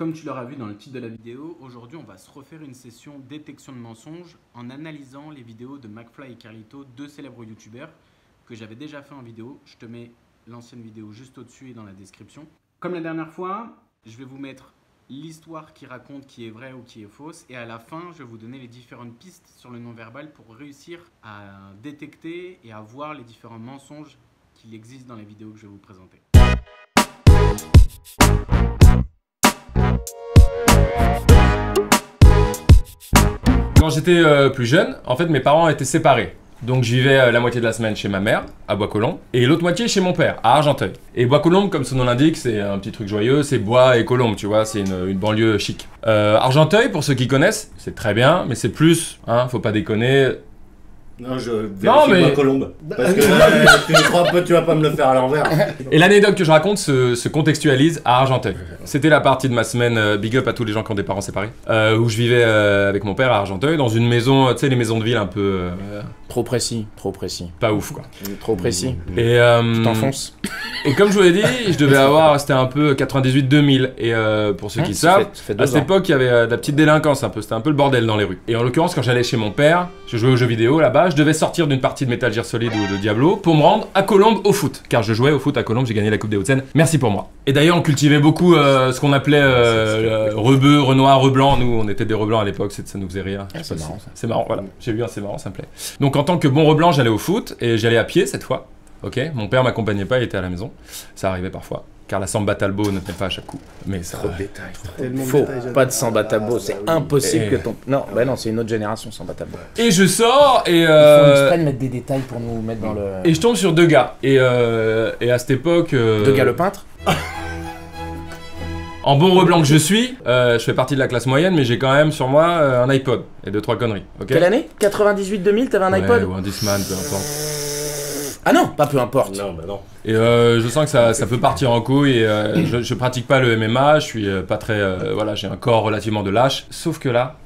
Comme tu l'auras vu dans le titre de la vidéo, aujourd'hui on va se refaire une session détection de mensonges en analysant les vidéos de McFly et Carlito, deux célèbres youtubeurs que j'avais déjà fait en vidéo. Je te mets l'ancienne vidéo juste au-dessus et dans la description. Comme la dernière fois, je vais vous mettre l'histoire qui raconte qui est vraie ou qui est fausse et à la fin, je vais vous donner les différentes pistes sur le non-verbal pour réussir à détecter et à voir les différents mensonges qu'il existe dans les vidéos que je vais vous présenter. Quand j'étais plus jeune, en fait, mes parents étaient séparés. Donc je vivais la moitié de la semaine chez ma mère, à Bois-Colombes, et l'autre moitié chez mon père, à Argenteuil. Et Bois-Colombes, comme son nom l'indique, c'est un petit truc joyeux, c'est bois et colombes, tu vois, c'est une banlieue chic. Argenteuil, pour ceux qui connaissent, c'est très bien, mais c'est plus, hein, faut pas déconner. Non, je vérifie Bois-Colombes. Parce que tu vas pas me le faire à l'envers. Et l'anecdote que je raconte se contextualise à Argenteuil. C'était la partie de ma semaine, big up à tous les gens qui ont des parents séparés, où je vivais avec mon père à Argenteuil, dans une maison, tu sais, les maisons de ville un peu... Trop précis, trop précis. Pas ouf, quoi. Trop précis. Et tu t'enfonces. Et comme je vous l'ai dit, je devais avoir, c'était un peu 98-2000. Et pour ceux qui savent, à cette époque, il y avait de la petite délinquance un peu. C'était un peu le bordel dans les rues. Et en l'occurrence, quand j'allais chez mon père, je jouais aux jeux vidéo là-bas, je devais sortir d'une partie de Metal Gear Solid ou de Diablo pour me rendre à Colombes au foot. Car je jouais au foot à Colombes, j'ai gagné la Coupe des Hauts-de-Seine. Merci pour moi. Et d'ailleurs, on cultivait beaucoup ce qu'on appelait rebeu, renoir, reblanc. Nous, on était des reblancs à l'époque, ça nous faisait rire. C'est marrant ça. C'est marrant, voilà. J'ai vu, c'est marrant, ça me plaît. Donc en tant que bon reblanc, j'allais au foot et j'allais à pied cette fois. Ok, mon père m'accompagnait pas, il était à la maison. Ça arrivait parfois, car la samba talbot ne tenait pas à chaque coup. Mais ça. Trop de détails. Faux, pas de samba talbot, c'est impossible que ton. Non, bah non, c'est une autre génération samba talbot. Et je sors et. Il faut exprès de mettre des détails pour nous mettre dans le. Et je tombe sur deux gars. Et à cette époque. Deux gars le peintre. En bon reblanc que je suis, je fais partie de la classe moyenne, mais j'ai quand même sur moi un iPod et 2-3 conneries. Okay. Quelle année 98-2000, t'avais un iPod ou un Discman, peu importe. Ah non, pas peu importe. Non, bah non. Et je sens que ça peut partir en couille et je pratique pas le MMA, je suis pas très... voilà, j'ai un corps relativement de lâche. Sauf que là,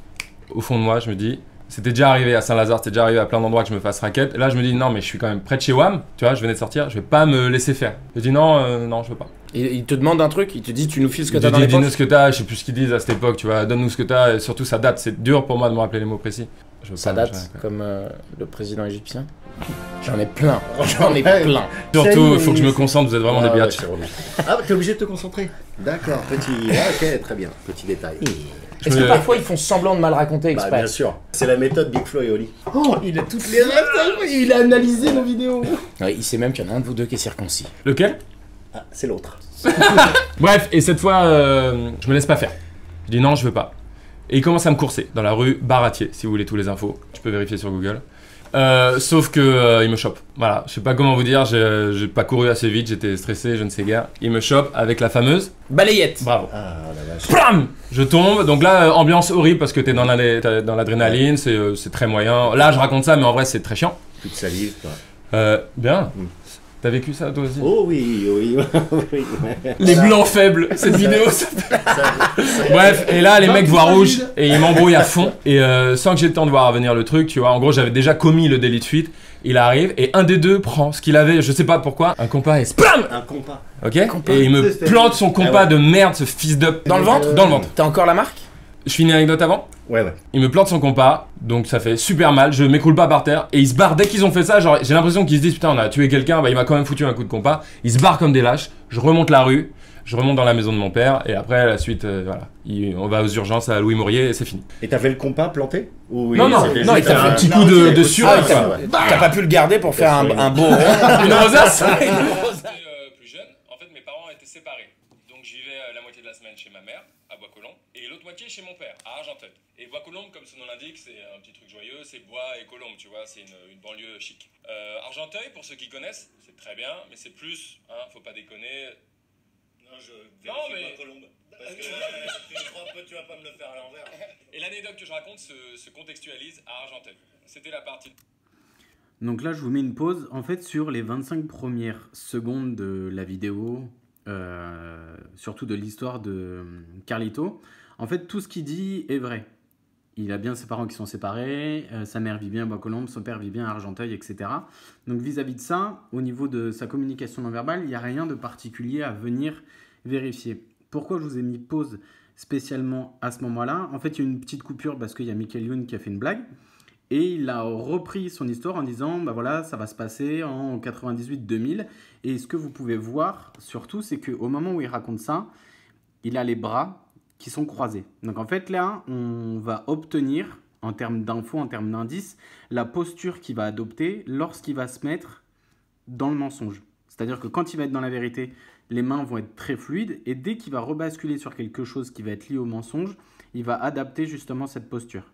au fond de moi, je me dis... C'était déjà arrivé à Saint-Lazare, c'était déjà arrivé à plein d'endroits que je me fasse raquette. Et là, je me dis, non, mais je suis quand même près de chez WAM, tu vois, je venais de sortir, je vais pas me laisser faire. Je dis, non, non, je veux pas. Il te demande un truc, il te dit, tu nous files ce que t'as dans les poches. Dis-nous ce que t'as, je sais plus ce qu'ils disent à cette époque, tu vois, donne-nous ce que t'as, et surtout ça date, c'est dur pour moi de me rappeler les mots précis. Ça date, comme le président égyptien. J'en ai plein, j'en ai plein. Surtout, il faut que je me concentre, vous êtes vraiment des biatchs. Ah, t'es obligé de te concentrer. D'accord, petit... ok, très bien, petit détail. Est-ce que parfois ils font semblant de mal raconter exprès? Bah, bien sûr. C'est la méthode Big Flo et Oli. Oh, il a toutes les rêves, il a analysé nos vidéos. Ouais, il sait même qu'il y en a un de vous deux qui est circoncis. Lequel? Ah, c'est l'autre. Bref, et cette fois, je me laisse pas faire. Je dis non, je veux pas. Et il commence à me courser dans la rue Baratier, si vous voulez tous les infos. Je peux vérifier sur Google. Sauf que il me chope. Voilà, je sais pas comment vous dire, j'ai pas couru assez vite, j'étais stressé, je ne sais guère. Il me chope avec la fameuse balayette. Bravo. Ah la vache. Blam, je tombe. Donc là, ambiance horrible parce que t'es dans l'adrénaline, c'est très moyen. Là, je raconte ça, mais en vrai, c'est très chiant. Plus de salive, quoi. Bien. T'as vécu ça toi aussi? Oh oui, oui, oui. Les blancs faibles, cette vidéo. Bref, et là les mecs voient rouge et ils m'embrouillent à fond. Et sans que j'ai le temps de voir venir le truc, tu vois, en gros j'avais déjà commis le délit de fuite. Il arrive et un des deux prend ce qu'il avait, je sais pas pourquoi, un compas et spam. Un compas. Ok. Et il me plante son compas de merde, ce fils de... Dans le ventre? Dans le ventre. T'as encore la marque? Je finis l'anecdote avant. Ouais. Il me plante son compas, donc ça fait super mal, je m'écroule pas par terre, et ils se barrent dès qu'ils ont fait ça, genre j'ai l'impression qu'ils se disent putain on a tué quelqu'un, bah il m'a quand même foutu un coup de compas, ils se barrent comme des lâches, je remonte la rue, je remonte dans la maison de mon père, et après la suite, voilà, on va aux urgences à Louis Maurier et c'est fini. Et t'avais le compas planté? Ou non, il t'a fait un petit coup de sueur. T'as pas pu le garder pour faire un beau rond? Une rosace. Plus jeune, en fait mes parents étaient séparés, donc j'y vivais la moitié de la semaine chez ma mère, à Bois-Colombes, et l'autre moitié chez mon père, à Argenteuil. Et Bois-Colombes, comme son nom l'indique, c'est un petit truc joyeux, c'est bois et colombes, tu vois, c'est une banlieue chic. Argenteuil, pour ceux qui connaissent, c'est très bien, mais c'est plus, hein, faut pas déconner. Non, je mais... Bois-Colombes. Parce que tu vas pas me le faire à l'envers. Et l'anecdote que je raconte se contextualise à Argenteuil. C'était la partie... Donc là, je vous mets une pause, en fait, sur les 25 premières secondes de la vidéo, surtout de l'histoire de Carlito. En fait, tout ce qu'il dit est vrai. Il a bien ses parents qui sont séparés, sa mère vit bien à Bois-Colombes, son père vit bien à Argenteuil, etc. Donc vis-à-vis de ça, au niveau de sa communication non verbale, il n'y a rien de particulier à venir vérifier. Pourquoi je vous ai mis pause spécialement à ce moment-là. En fait, il y a une petite coupure parce qu'il y a Michael Youn qui a fait une blague. Et il a repris son histoire en disant, bah voilà, ça va se passer en 98-2000. Et ce que vous pouvez voir, surtout, c'est qu'au moment où il raconte ça, il a les bras qui sont croisés. Donc en fait, là, on va obtenir, en termes d'infos, en termes d'indices, la posture qu'il va adopter lorsqu'il va se mettre dans le mensonge. C'est-à-dire que quand il va être dans la vérité, les mains vont être très fluides. Et dès qu'il va rebasculer sur quelque chose qui va être lié au mensonge, il va adapter justement cette posture.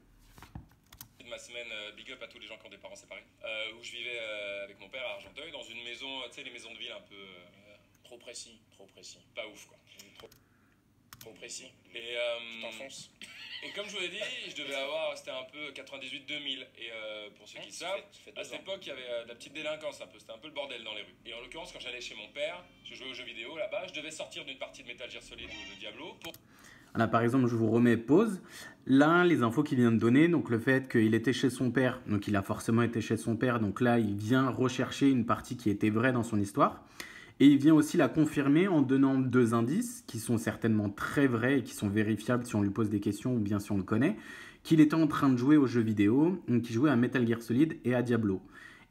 Ma semaine, big up à tous les gens qui ont des parents séparés, où je vivais avec mon père à Argenteuil, dans une maison, tu sais, les maisons de ville un peu... Trop précis. Pas ouf, quoi. Trop précis. Et t'enfonces. Et comme je vous l'ai dit, je devais avoir, c'était un peu 98-2000. Et pour ceux qui savent, à cette époque, il y avait de la petite délinquance un peu. C'était un peu le bordel dans les rues. Et en l'occurrence, quand j'allais chez mon père, je jouais aux jeux vidéo là-bas, je devais sortir d'une partie de Metal Gear Solid ou de Diablo pour... Là, par exemple, je vous remets pause. Là, les infos qu'il vient de donner, donc le fait qu'il était chez son père, donc il a forcément été chez son père, donc là, il vient rechercher une partie qui était vraie dans son histoire. Et il vient aussi la confirmer en donnant 2 indices qui sont certainement très vrais et qui sont vérifiables si on lui pose des questions ou bien si on le connaît, qu'il était en train de jouer aux jeux vidéo, donc il jouait à Metal Gear Solid et à Diablo.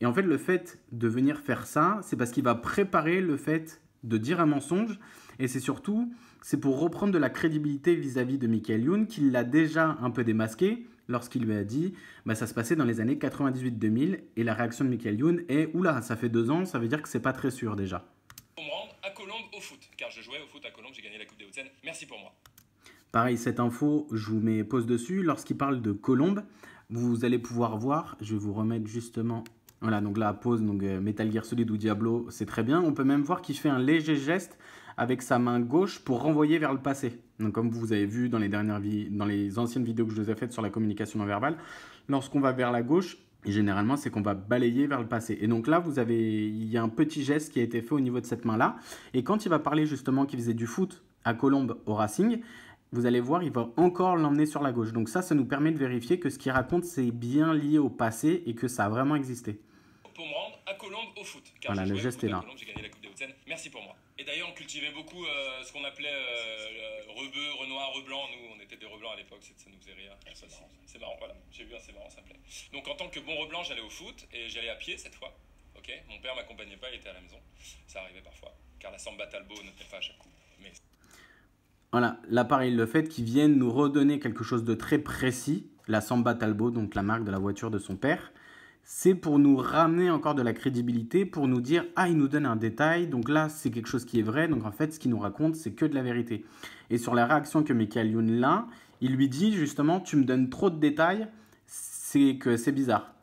Et en fait, le fait de venir faire ça, c'est parce qu'il va préparer le fait de dire un mensonge, et c'est surtout, c'est pour reprendre de la crédibilité vis-à-vis de Michael Youn, qu'il l'a déjà un peu démasqué lorsqu'il lui a dit bah, ça se passait dans les années 98-2000, et la réaction de Michael Youn est oula, ça fait 2 ans, ça veut dire que c'est pas très sûr déjà. Pour me rendre à Colombes au foot, car je jouais au foot à Colombes, j'ai gagné la Coupe des Hauts-de-Seine, merci pour moi. Pareil, cette info, je vous mets pause dessus. Lorsqu'il parle de Colombes, vous allez pouvoir voir, je vais vous remettre justement, voilà, donc là, pause, donc Metal Gear Solid ou Diablo, c'est très bien. On peut même voir qu'il fait un léger geste avec sa main gauche pour renvoyer vers le passé. Donc comme vous avez vu dans les anciennes vidéos que je vous ai faites sur la communication non verbale, lorsqu'on va vers la gauche, généralement, c'est qu'on va balayer vers le passé. Et donc là, il y a un petit geste qui a été fait au niveau de cette main-là. Et quand il va parler justement qu'il faisait du foot à Colombes au Racing, vous allez voir, il va encore l'emmener sur la gauche. Donc ça nous permet de vérifier que ce qu'il raconte, c'est bien lié au passé et que ça a vraiment existé. Pour me rendre à Colombes au foot, car voilà, le geste est là. J'ai gagné la Coupe des Hauts-de-Seine, merci pour moi. Et d'ailleurs, on cultivait beaucoup ce qu'on appelait rebeu, renoir, reblanc. Nous, on était des reblancs à l'époque, ça nous faisait rire. C'est marrant, voilà. J'ai vu un c'est marrant, ça me plaît. Donc en tant que bon reblanc, j'allais au foot et j'allais à pied cette fois. Ok, mon père m'accompagnait pas, il était à la maison. Ça arrivait parfois, car la Samba Talbot ne tenait pas à chaque coup. Mais... Voilà, là pareil, le fait qu'ils viennent nous redonner quelque chose de très précis, la Samba Talbot, donc la marque de la voiture de son père, c'est pour nous ramener encore de la crédibilité, pour nous dire « Ah, il nous donne un détail, donc là, c'est quelque chose qui est vrai, donc en fait, ce qu'il nous raconte, c'est que de la vérité. » Et sur la réaction que Michael Youn a, il lui dit justement « Tu me donnes trop de détails, c'est que c'est bizarre. »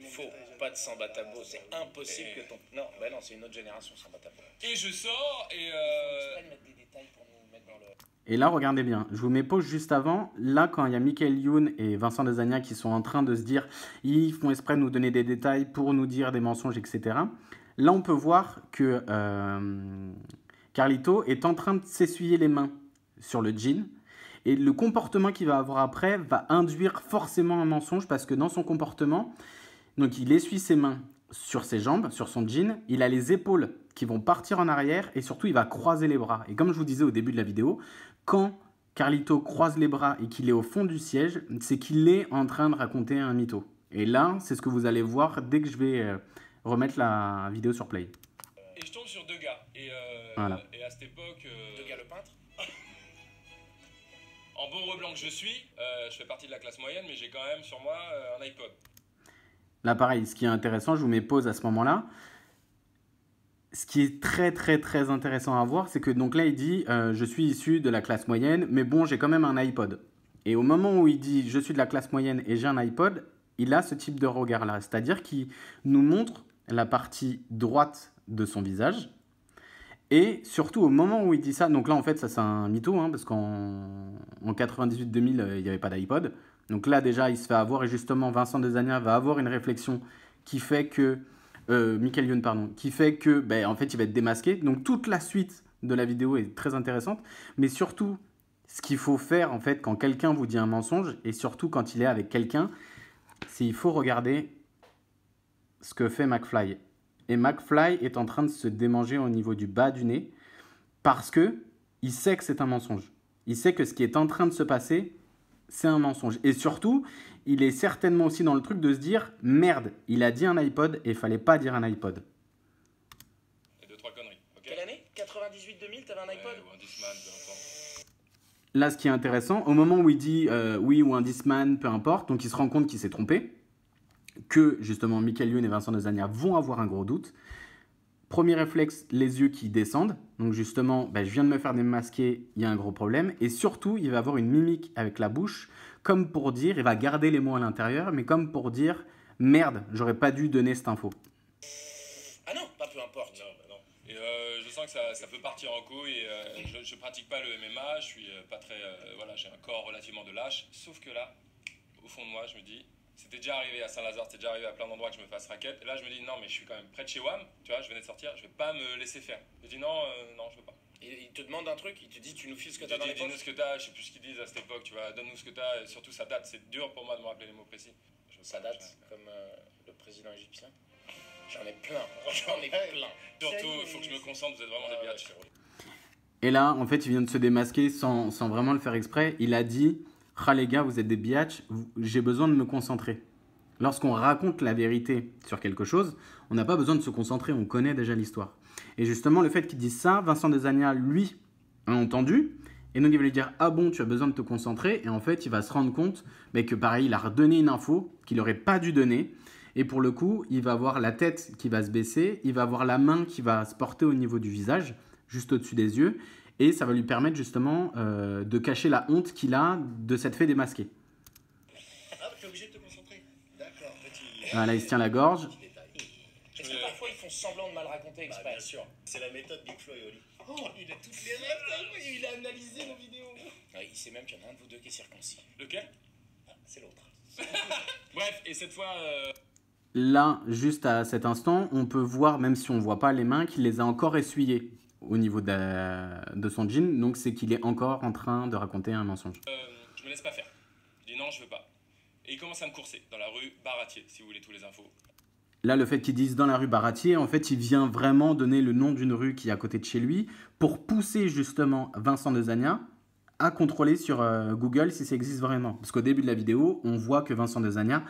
Faux, pas de Samba Talbot, c'est impossible que ton... Non, bah non, c'est une autre génération, Samba Talbot. Et je sors et... Faut mettre des détails pour nous mettre dans le... Et là, regardez bien, je vous mets pause juste avant. Là, quand il y a Michael Youn et Vincent Desagna qui sont en train de se dire ils font exprès de nous donner des détails pour nous dire des mensonges, etc. Là, on peut voir que Carlito est en train de s'essuyer les mains sur le jean. Et le comportement qu'il va avoir après va induire forcément un mensonge parce que dans son comportement, donc il essuie ses mains sur ses jambes, sur son jean, il a les épaules qui vont partir en arrière et surtout il va croiser les bras. Et comme je vous disais au début de la vidéo, quand Carlito croise les bras et qu'il est au fond du siège, c'est qu'il est en train de raconter un mytho. Et là, c'est ce que vous allez voir dès que je vais remettre la vidéo sur Play. Et je tombe sur 2 gars. Voilà. Et à cette époque... 2 gars le peintre. En bon reblanc que je suis, je fais partie de la classe moyenne, mais j'ai quand même sur moi un iPod. Là, pareil, ce qui est intéressant, je vous mets pause à ce moment-là. Ce qui est très, très, très intéressant à voir, c'est que donc là, il dit je suis issu de la classe moyenne, mais bon, j'ai quand même un iPod. Et au moment où il dit je suis de la classe moyenne et j'ai un iPod, il a ce type de regard-là. C'est-à-dire qu'il nous montre la partie droite de son visage. Et surtout, au moment où il dit ça, donc là, en fait, ça, c'est un mytho, hein, parce qu'en 98-2000, il n'y avait pas d'iPod. Donc là, déjà, il se fait avoir, et justement, Vincent Desagna va avoir une réflexion qui fait que... Michael Youn, pardon, qui fait que, ben, en fait, il va être démasqué. Donc, toute la suite de la vidéo est très intéressante. Mais surtout, ce qu'il faut faire, en fait, quand quelqu'un vous dit un mensonge, et surtout quand il est avec quelqu'un, c'est il faut regarder ce que fait McFly. Et McFly est en train de se démanger au niveau du bas du nez parce que il sait que c'est un mensonge. Il sait que ce qui est en train de se passer, c'est un mensonge. Et surtout, il est certainement aussi dans le truc de se dire « Merde, il a dit un iPod et il fallait pas dire un iPod. » Et 2-3 conneries. Okay. Quelle année 98-2000, t'avais un iPod ou un Discman, peu importe. Là, ce qui est intéressant, au moment où il dit oui ou un Discman, peu importe, donc il se rend compte qu'il s'est trompé, que justement Michael Youn et Vincent Desagna vont avoir un gros doute. Premier réflexe, les yeux qui descendent. Donc justement, je viens de me faire démasquer, il y a un gros problème. Et surtout, il va avoir une mimique avec la bouche, comme pour dire, il va garder les mots à l'intérieur, mais comme pour dire, merde, j'aurais pas dû donner cette info. Ah non, pas peu importe. Non. Et je sens que ça peut partir en couille. Et je pratique pas le MMA, je suis pas très... voilà, j'ai un corps relativement de lâche. Sauf que là, au fond de moi, je me dis... C'était déjà arrivé à Saint-Lazare, c'était déjà arrivé à plein d'endroits que je me fasse raquette. Et là, je me dis, non, mais je suis quand même près de chez WAM, tu vois, je venais de sortir, je vais pas me laisser faire. Je dis, non, je veux pas. Et il te demande un truc, il te dit, tu nous files ce que t'as dans les poches. Dis-nous ce que t'as, je sais plus ce qu'ils disent à cette époque, tu vois, donne-nous ce que t'as, et surtout ça date, c'est dur pour moi de me rappeler les mots précis. Ça date, comme le président égyptien. J'en ai plein, plein. Surtout, il faut que je me concentre, vous êtes vraiment des biatchs. Et là, en fait, il vient de se démasquer sans vraiment le faire exprès. Il a dit, ah les gars, vous êtes des biatchs, j'ai besoin de me concentrer. Lorsqu'on raconte la vérité sur quelque chose, on n'a pas besoin de se concentrer, on connaît déjà l'histoire. Et justement, le fait qu'il dise ça, Vincent Desagna, lui, a entendu, et donc il va lui dire « Ah bon, tu as besoin de te concentrer », et en fait, il va se rendre compte que pareil, il a redonné une info qu'il n'aurait pas dû donner, et pour le coup, il va avoir la tête qui va se baisser, il va avoir la main qui va se porter au niveau du visage, juste au-dessus des yeux, et ça va lui permettre justement de cacher la honte qu'il a de s'être fait démasquer. Là, il se tient la gorge. Est-ce que parfois ils font semblant de mal raconter exprès? Bien sûr, c'est la méthode Big Flo et Oli. Oh, il a toutes les rêves, il a analysé nos vidéos. Ouais, il sait même qu'il y en a un de vous deux qui est circoncis. Lequel? C'est l'autre. Bref, et cette fois... Là, juste à cet instant, on peut voir, même si on ne voit pas les mains, qu'il les a encore essuyées au niveau de son jean. Donc c'est qu'il est encore en train de raconter un mensonge. Je me laisse pas faire. Je dis non, je veux pas. Et il commence à me courser dans la rue Baratier, si vous voulez tous les infos. Là, le fait qu'ils disent dans la rue Baratier, en fait, il vient vraiment donner le nom d'une rue qui est à côté de chez lui pour pousser justement Vincent Desagna à contrôler sur Google si ça existe vraiment. Parce qu'au début de la vidéo, on voit que Vincent Desagna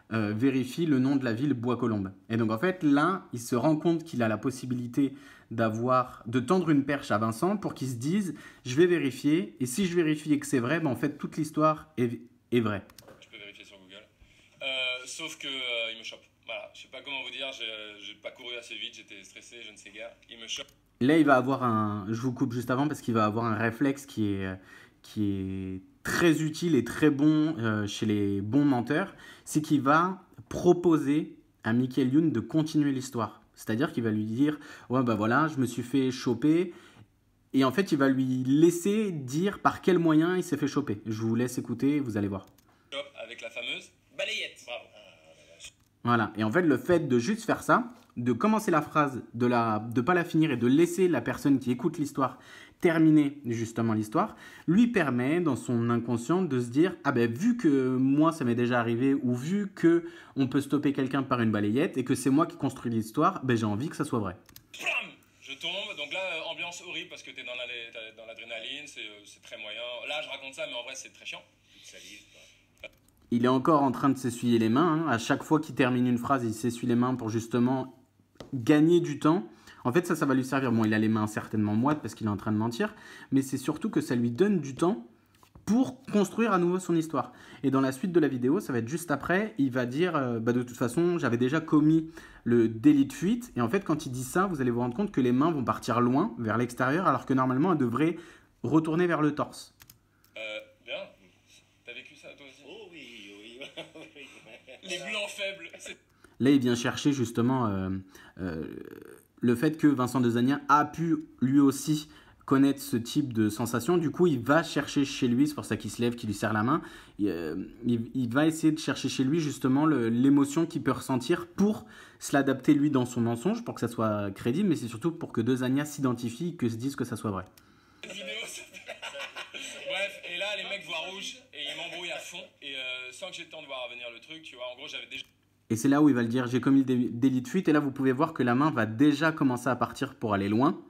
vérifie le nom de la ville Bois-Colombes. Et donc, en fait, là, il se rend compte qu'il a la possibilité de tendre une perche à Vincent pour qu'il se dise « Je vais vérifier, et si je vérifie et que c'est vrai, en fait, toute l'histoire est vraie. » Sauf que il me chope. Voilà, je sais pas comment vous dire, j'ai pas couru assez vite, j'étais stressé, je ne sais guère. Il me chope. Là, il va avoir je vous coupe juste avant parce qu'il va avoir un réflexe qui est très utile et très bon chez les bons menteurs. C'est qu'il va proposer à Michael Youn de continuer l'histoire. C'est-à-dire qu'il va lui dire « Ouais, voilà, je me suis fait choper. » Et en fait, il va lui laisser dire par quel moyen il s'est fait choper. Je vous laisse écouter, vous allez voir. Avec la fameuse balayette. Bravo. Voilà, et en fait, le fait de juste faire ça, de commencer la phrase, de pas la finir et de laisser la personne qui écoute l'histoire terminer justement l'histoire, lui permet dans son inconscient de se dire « Ah vu que moi ça m'est déjà arrivé ou vu que on peut stopper quelqu'un par une balayette et que c'est moi qui construis l'histoire, j'ai envie que ça soit vrai. » Je tombe, donc là, ambiance horrible parce que t'es dans l'adrénaline, c'est très moyen. Là, je raconte ça, mais en vrai, c'est très chiant. Salive. Il est encore en train de s'essuyer les mains. À chaque fois qu'il termine une phrase, il s'essuie les mains pour justement gagner du temps. En fait, ça va lui servir. Bon, il a les mains certainement moites parce qu'il est en train de mentir, mais c'est surtout que ça lui donne du temps pour construire à nouveau son histoire. Et dans la suite de la vidéo, ça va être juste après, il va dire de toute façon, j'avais déjà commis le délit de fuite. Et en fait, quand il dit ça, vous allez vous rendre compte que les mains vont partir loin, vers l'extérieur, alors que normalement, elles devraient retourner vers le torse. Bien. T'as vécu ça toi aussi? Oh oui. Les blancs faibles. Là, il vient chercher justement le fait que Vincent Desagna a pu lui aussi connaître ce type de sensation. Du coup, il va chercher chez lui, c'est pour ça qu'il se lève, qu'il lui serre la main. Il va essayer de chercher chez lui justement l'émotion qu'il peut ressentir pour se l'adapter lui dans son mensonge, pour que ça soit crédible, mais c'est surtout pour que Desagna s'identifie, que se dise que ça soit vrai. Bref, et là les mecs voient rouge et ils m'embrouillent à fond et sans que j'ai le temps de voir venir le truc, tu vois, en gros j'avais déjà... Et c'est là où il va le dire, j'ai commis le délit de fuite, et là vous pouvez voir que la main va déjà commencer à partir pour aller loin,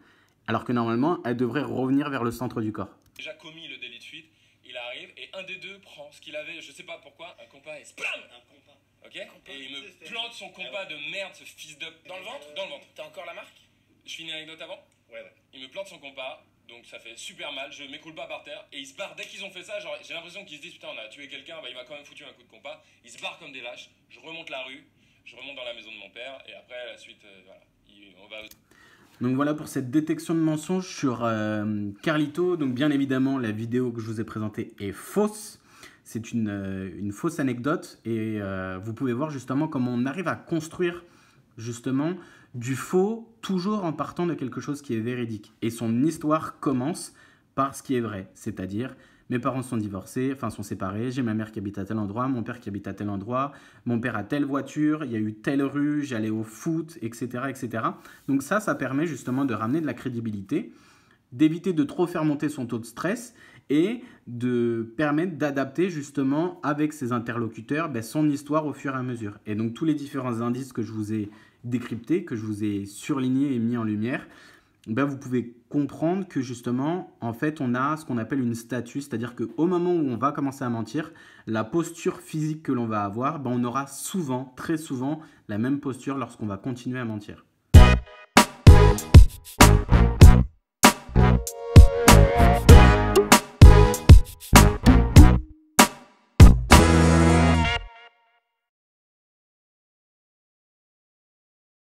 alors que normalement elle devrait revenir vers le centre du corps. déjà commis le délit de fuite, il arrive et un des deux prend ce qu'il avait, je sais pas pourquoi, un compas et splam. Un compas. Ok. Et il me plante son compas de merde, ce fils de... Dans le ventre. Dans le ventre. T'as encore la marque? Je finis l'anecdote avant. Ouais. Il me plante son compas, donc ça fait super mal, je m'écroule pas par terre, et ils se barrent. Dès qu'ils ont fait ça, genre, j'ai l'impression qu'ils se disent putain on a tué quelqu'un, bah il m'a quand même foutu un coup de compas. Ils se barrent comme des lâches, je remonte la rue, je remonte dans la maison de mon père, et après la suite, voilà, on va... Donc voilà pour cette détection de mensonges sur Carlito. Donc bien évidemment, la vidéo que je vous ai présentée est fausse. C'est une fausse anecdote et vous pouvez voir justement comment on arrive à construire justement du faux, toujours en partant de quelque chose qui est véridique. Et son histoire commence par ce qui est vrai, c'est-à-dire mes parents sont divorcés, enfin sont séparés, j'ai ma mère qui habite à tel endroit, mon père qui habite à tel endroit, mon père a telle voiture, il y a eu telle rue, j'allais au foot, etc., etc. Donc ça permet justement de ramener de la crédibilité, d'éviter de trop faire monter son taux de stress et de permettre d'adapter justement avec ses interlocuteurs son histoire au fur et à mesure. Et donc tous les différents indices que je vous ai décryptés, que je vous ai surlignés et mis en lumière, vous pouvez comprendre que justement, en fait, on a ce qu'on appelle une statue, c'est-à-dire qu'au moment où on va commencer à mentir, la posture physique que l'on va avoir, on aura souvent, très souvent, la même posture lorsqu'on va continuer à mentir.